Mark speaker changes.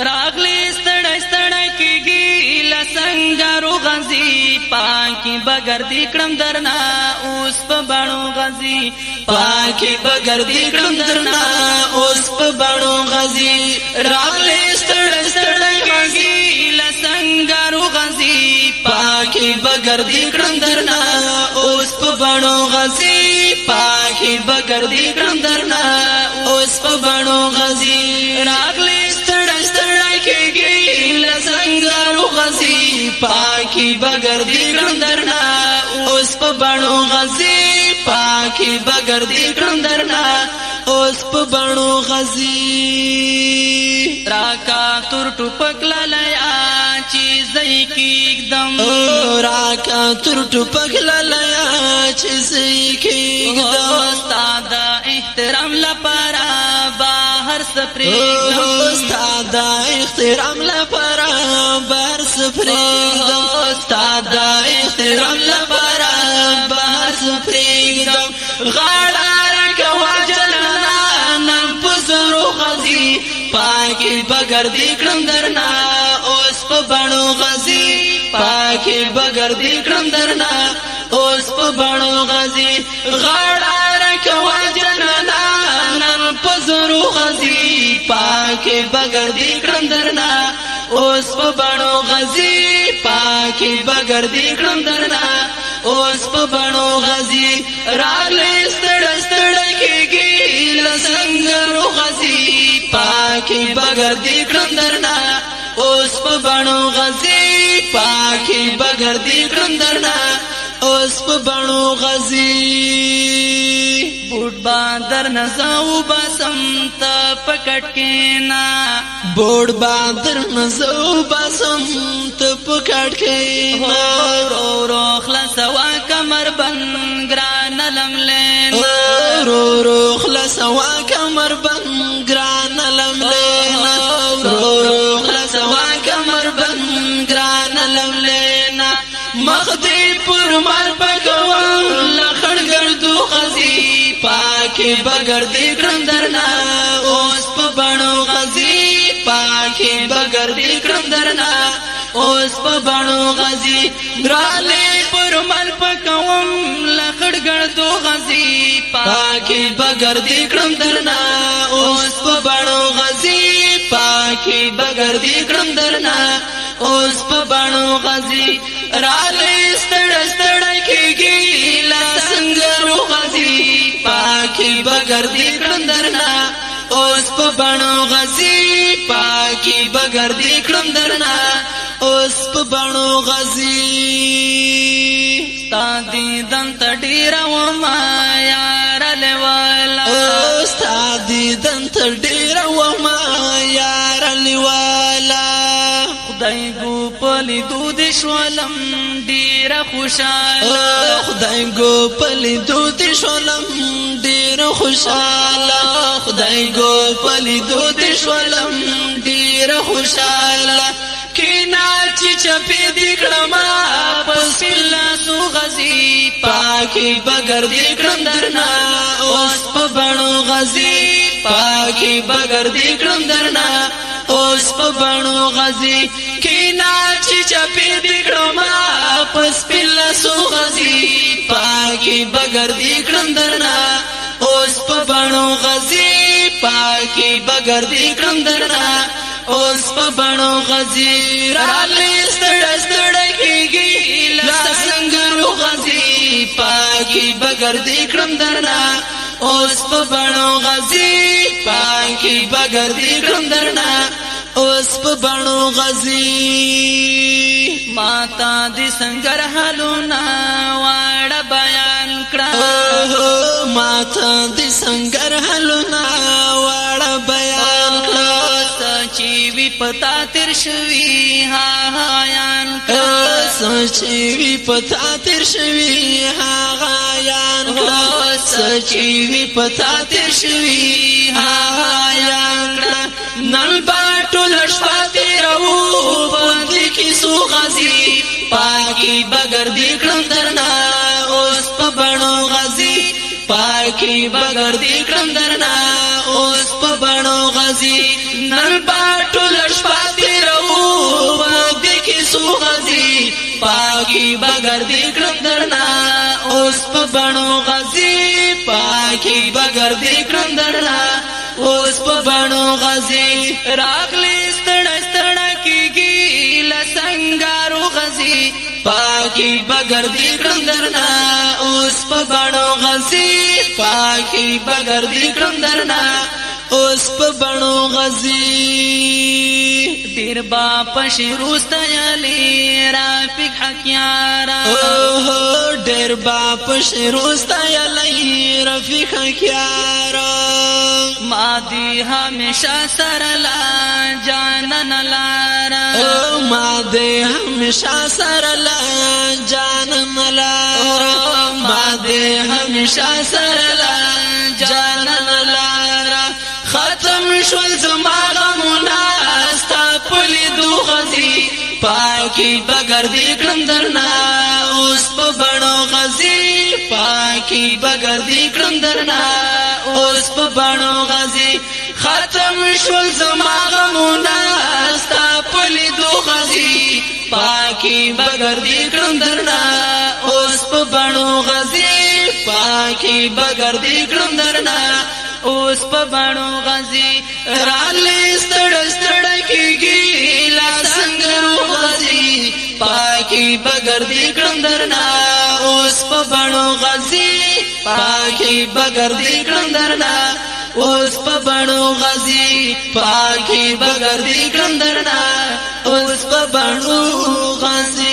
Speaker 1: راغلی ستړی ستړی کېږي له سنګرو غزي پاکي بګردي کړم درنا اوس په بڼو غزي
Speaker 2: پاکي بګردي کړم درنا اوس په بڼو غزي
Speaker 1: راغلی ستړی ستړی کېږي له سنګرو غزي
Speaker 2: پاکي بګردي کړم درنا اوس په بڼو غزي پاکي بګردي کړم درنا اوس په بڼو غزي
Speaker 1: راغلی ستړی ستړی کېږي له سنګرو غزي
Speaker 2: پاکي بګردي کړم درنا اوس په بڼو غزي پاکي بګردي کړم درنا اوس په بڼو غزي
Speaker 1: راکا تور ټوپک لایا چې زئی کېږدم
Speaker 2: راکا تور ټوپک لایا چې زئی کېږدم
Speaker 1: استاد احترام لپاره بهر سپریږدم
Speaker 2: استاد احترام لپاره بهر سپریږدم استاد احترام لپاره بهر سپریږدم غاړه راکوا جنانا نن پزرو غزي پاکي بګردي کړم درنا اوس په بڼو غزي پاکي بګردي کړم درنا اوس په بڼو غزي غاړه راکوا جنانا نن پزرو غزي پاکي بګردي کړم درنا اوس په بڼو غزي پاکي بګردي کړم درنا اوس په بڼو غزي راغلی ستړی ستړی کېږي له سنګرو غزي پاکي بګردي کړم درنا اوس په بڼو غزي پاکي بګردي کړم درنا اوس په بڼو غزي
Speaker 1: بوټ باندر نزاو باسم ته پکټ کېنا
Speaker 2: بوټ باندر نزاو باسم ته پکټ کېنا
Speaker 1: رو رو خلاصوا کمر بند ګران لملینا
Speaker 2: رو رو خلاصوا کمر بند ګران لملینا رو رو خلاصوا کمر بند ګران لملینا مخدي پر مال پګوم لخړ ګردو غزي پاکي بګردي کړم درنا اوس په بڼو غزي پاکي بګردي کړم درنا اوس په بڼو غزي
Speaker 1: درالې پر مال پګوم لخړ ګردو غزي
Speaker 2: پاکي بګردي کړم درنا اوس په بڼو غزي پاکي بګردي کړم درنا اوس په بڼو غزي
Speaker 1: رالې ستړی ستړی کېږي له سنګرو غزي
Speaker 2: پاکي بګردي کړم درنا اوس په بڼو غزي پاکي بګردي کړم درنا اوس په بڼو غزي
Speaker 1: ستا دیدن ته ډېره ومه یار لیواله
Speaker 2: ستا دیدن ته ډېره ومه یار لیواله
Speaker 1: خدای ګو په لیدو دې شولم ډېره خوشاله
Speaker 2: خدای ګو په لیدو دې شولم ډېره خوشاله خدای ګو په لیدو دې شولم ډېره خوشاله
Speaker 1: کینا چې چپې دې کړم پس لاسو غزي
Speaker 2: پاکي بګردي کړم درنا اوس په بڼو غزي پاکي بګردي کړم درنا اوس په بڼو غزي
Speaker 1: کینا چې چپې دې کړم
Speaker 2: پس لاسو غزي پاکي بګردي کړم درنا اوس په بڼو غزي پاکي بګردي کړم درنا اوس په بڼو غزي
Speaker 1: رالې ستړی ستړی کېږي له سنګرو غزي
Speaker 2: پاکي بګردي کړم درنا اوس په بڼو غزي پاکي بګردي کړم درنا اوس په بڼو غزي
Speaker 1: ماتا دې سنگر حالونه واړه بیان کړه
Speaker 2: ماتا دې سنگر حالونه واړه بیان کړه
Speaker 1: چې وی پتا تیر شوی ها یان
Speaker 2: سچې وی پتا تیر شوی ها یان سچې وی پتا تیر شوی ها یان
Speaker 1: نن باټو لښپاتې راو باندې کې سو غزي
Speaker 2: پاکي بګردي کړم درنا اوس په بڼو غزي پاکي بګردي کړم درنا اوس په بڼو غزي
Speaker 1: نن باټو لښپاتې
Speaker 2: بغردی کړم درنا اوس په بڼو غزي پاکي بغردی کړم درنا اوس په بڼو غزي
Speaker 1: راغلی ستړی ستړی کیږي لسنګارو غزي
Speaker 2: پاکي بغردی کړم درنا اوس په بڼو غزي پاکي بغردی کړم درنا اوس په بڼو غزي
Speaker 1: ډیر با پشروست یلی رافق حکیارا
Speaker 2: اوه ډیر با پشروست یلی رفیق حکیارا
Speaker 1: ما دی همیشه سرلا جانن لارا
Speaker 2: ما دی همیشه سرلا جانن لارا ما دی همیشه سرلا جانن لارا ختم شول زما غمونه ستا پلیدو غزي پاکي بغردی کړم درنا اوس په بڼو غزي پاکي بغردی کړم درنا اوس په بڼو غزي ختم شول زما غمونه ستا پلیدو غزي پاکي بغردی کړم درنا اوس په بڼو غزي پاکي بغردی کړم درنا اوس په بڼو غزي رالې ستړ ستړ کیږي لا څنګه غزي پاکي بغردی کړم درنا اوس په بڼو غزي پاکي بغردی کړم درنا اوس په بڼو غزي پاکي بغردی کړم درنا اوس په بڼو غزي